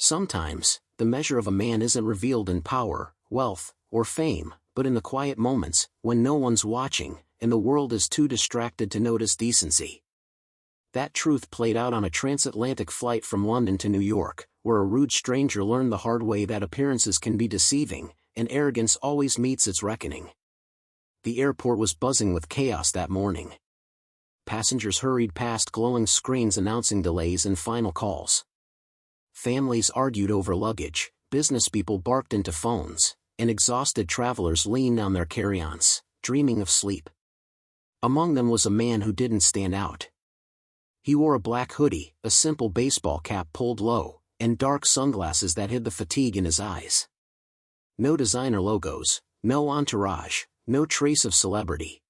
Sometimes, the measure of a man isn't revealed in power, wealth, or fame, but in the quiet moments, when no one's watching, and the world is too distracted to notice decency. That truth played out on a transatlantic flight from London to New York, where a rude stranger learned the hard way that appearances can be deceiving, and arrogance always meets its reckoning. The airport was buzzing with chaos that morning. Passengers hurried past glowing screens announcing delays and final calls. Families argued over luggage, businesspeople barked into phones, and exhausted travelers leaned on their carry-ons, dreaming of sleep. Among them was a man who didn't stand out. He wore a black hoodie, a simple baseball cap pulled low, and dark sunglasses that hid the fatigue in his eyes. No designer logos, no entourage, no trace of celebrity.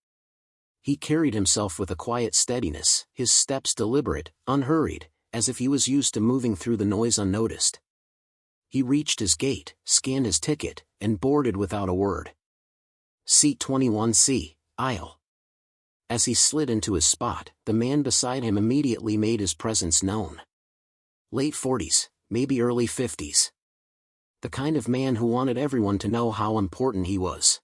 He carried himself with a quiet steadiness, his steps deliberate, unhurried, as if he was used to moving through the noise unnoticed. He reached his gate, scanned his ticket, and boarded without a word. Seat 21C, aisle. As he slid into his spot, the man beside him immediately made his presence known. Late 40s, maybe early 50s. The kind of man who wanted everyone to know how important he was.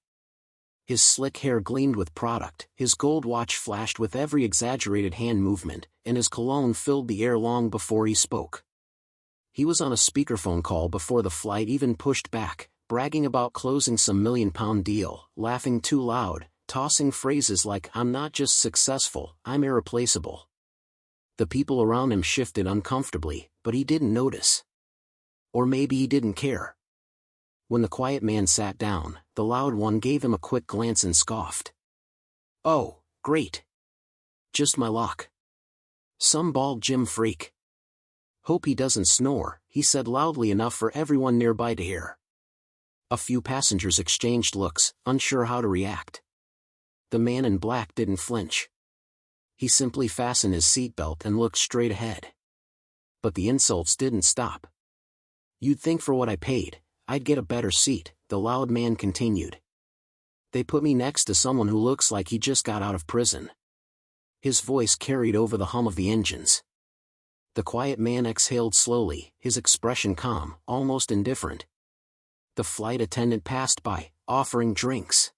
His slick hair gleamed with product, his gold watch flashed with every exaggerated hand movement, and his cologne filled the air long before he spoke. He was on a speakerphone call before the flight even pushed back, bragging about closing some million-pound deal, laughing too loud, tossing phrases like "I'm not just successful, I'm irreplaceable." The people around him shifted uncomfortably, but he didn't notice. Or maybe he didn't care. When the quiet man sat down, the loud one gave him a quick glance and scoffed. "Oh, great. Just my luck. Some bald gym freak. Hope he doesn't snore," he said loudly enough for everyone nearby to hear. A few passengers exchanged looks, unsure how to react. The man in black didn't flinch. He simply fastened his seatbelt and looked straight ahead. But the insults didn't stop. "You'd think for what I paid, I'd get a better seat," the loud man continued. "They put me next to someone who looks like he just got out of prison." His voice carried over the hum of the engines. The quiet man exhaled slowly, his expression calm, almost indifferent. The flight attendant passed by, offering drinks.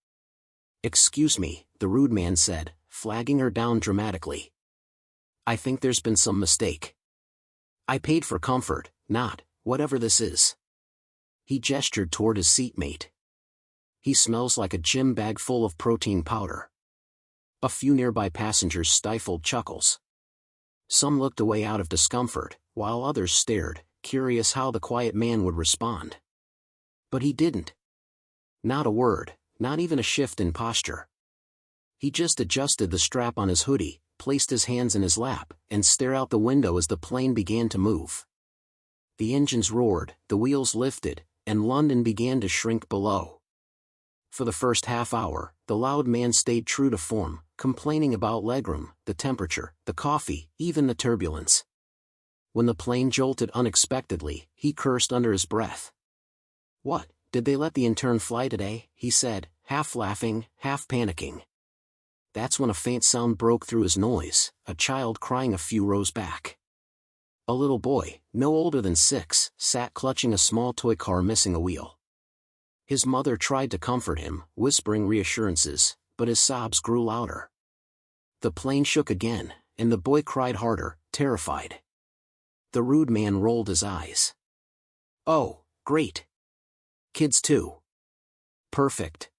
"Excuse me," the rude man said, flagging her down dramatically. "I think there's been some mistake. I paid for comfort, not whatever this is." He gestured toward his seatmate. "He smells like a gym bag full of protein powder." A few nearby passengers stifled chuckles. Some looked away out of discomfort, while others stared, curious how the quiet man would respond. But he didn't. Not a word, not even a shift in posture. He just adjusted the strap on his hoodie, placed his hands in his lap, and stared out the window as the plane began to move. The engines roared, the wheels lifted, and London began to shrink below. For the first half hour, the loud man stayed true to form, complaining about legroom, the temperature, the coffee, even the turbulence. When the plane jolted unexpectedly, he cursed under his breath. "What, did they let the intern fly today?" he said, half laughing, half panicking. That's when a faint sound broke through his noise, a child crying a few rows back. A little boy, no older than 6, sat clutching a small toy car missing a wheel. His mother tried to comfort him, whispering reassurances, but his sobs grew louder. The plane shook again, and the boy cried harder, terrified. The rude man rolled his eyes. "Oh, great. Kids too. Perfect."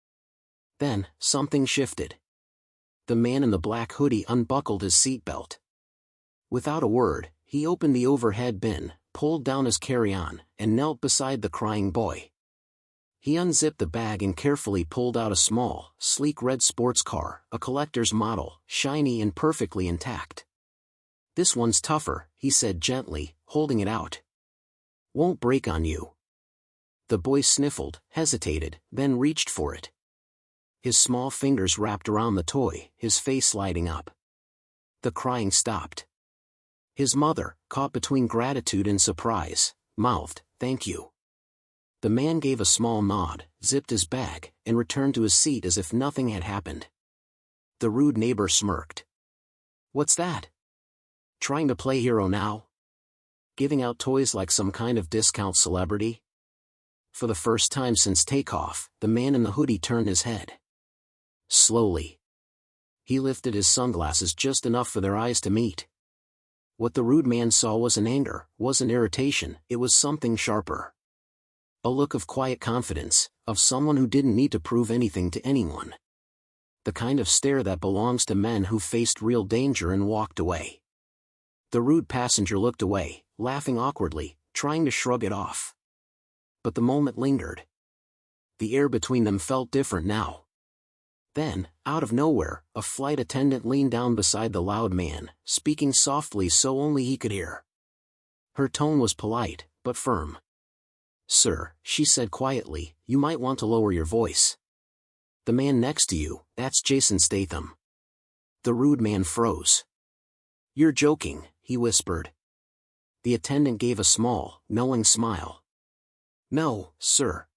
Then, something shifted. The man in the black hoodie unbuckled his seatbelt. Without a word, he opened the overhead bin, pulled down his carry-on, and knelt beside the crying boy. He unzipped the bag and carefully pulled out a small, sleek red sports car, a collector's model, shiny and perfectly intact. "This one's tougher," he said gently, holding it out. "Won't break on you." The boy sniffled, hesitated, then reached for it. His small fingers wrapped around the toy, his face lighting up. The crying stopped. His mother, caught between gratitude and surprise, mouthed, "Thank you." The man gave a small nod, zipped his bag, and returned to his seat as if nothing had happened. The rude neighbor smirked. "What's that? Trying to play hero now?" Giving out toys like some kind of discount celebrity? For the first time since takeoff, the man in the hoodie turned his head. Slowly. He lifted his sunglasses just enough for their eyes to meet. What the rude man saw wasn't anger, wasn't irritation, it was something sharper. A look of quiet confidence, of someone who didn't need to prove anything to anyone. The kind of stare that belongs to men who faced real danger and walked away. The rude passenger looked away, laughing awkwardly, trying to shrug it off. But the moment lingered. The air between them felt different now. Then, out of nowhere, a flight attendant leaned down beside the loud man, speaking softly so only he could hear. Her tone was polite, but firm. "Sir," she said quietly, "you might want to lower your voice. The man next to you, that's Jason Statham." The rude man froze. "You're joking," he whispered. The attendant gave a small, knowing smile. "No, sir.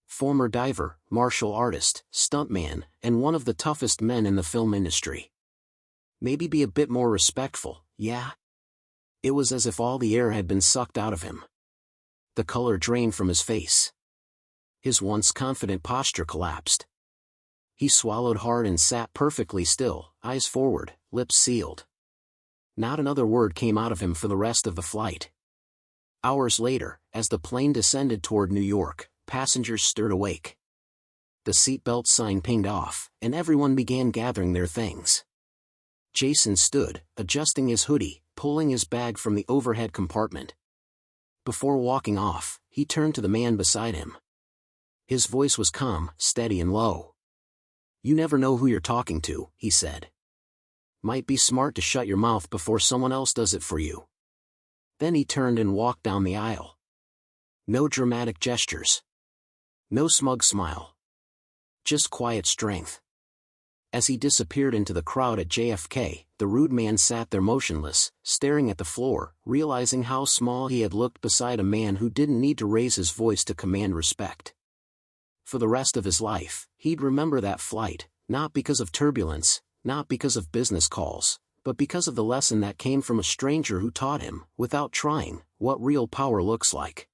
Former diver, martial artist, stuntman, and one of the toughest men in the film industry. Maybe be a bit more respectful, yeah?" It was as if all the air had been sucked out of him. The color drained from his face. His once confident posture collapsed. He swallowed hard and sat perfectly still, eyes forward, lips sealed. Not another word came out of him for the rest of the flight. Hours later, as the plane descended toward New York, passengers stirred awake. The seatbelt sign pinged off, and everyone began gathering their things. Jason stood, adjusting his hoodie, pulling his bag from the overhead compartment. Before walking off, he turned to the man beside him. His voice was calm, steady and low. "You never know who you're talking to," he said. "Might be smart to shut your mouth before someone else does it for you." Then he turned and walked down the aisle. No dramatic gestures. No smug smile. Just quiet strength. As he disappeared into the crowd at JFK, the rude man sat there motionless, staring at the floor, realizing how small he had looked beside a man who didn't need to raise his voice to command respect. For the rest of his life, he'd remember that flight, not because of turbulence, not because of business calls, but because of the lesson that came from a stranger who taught him, without trying, what real power looks like.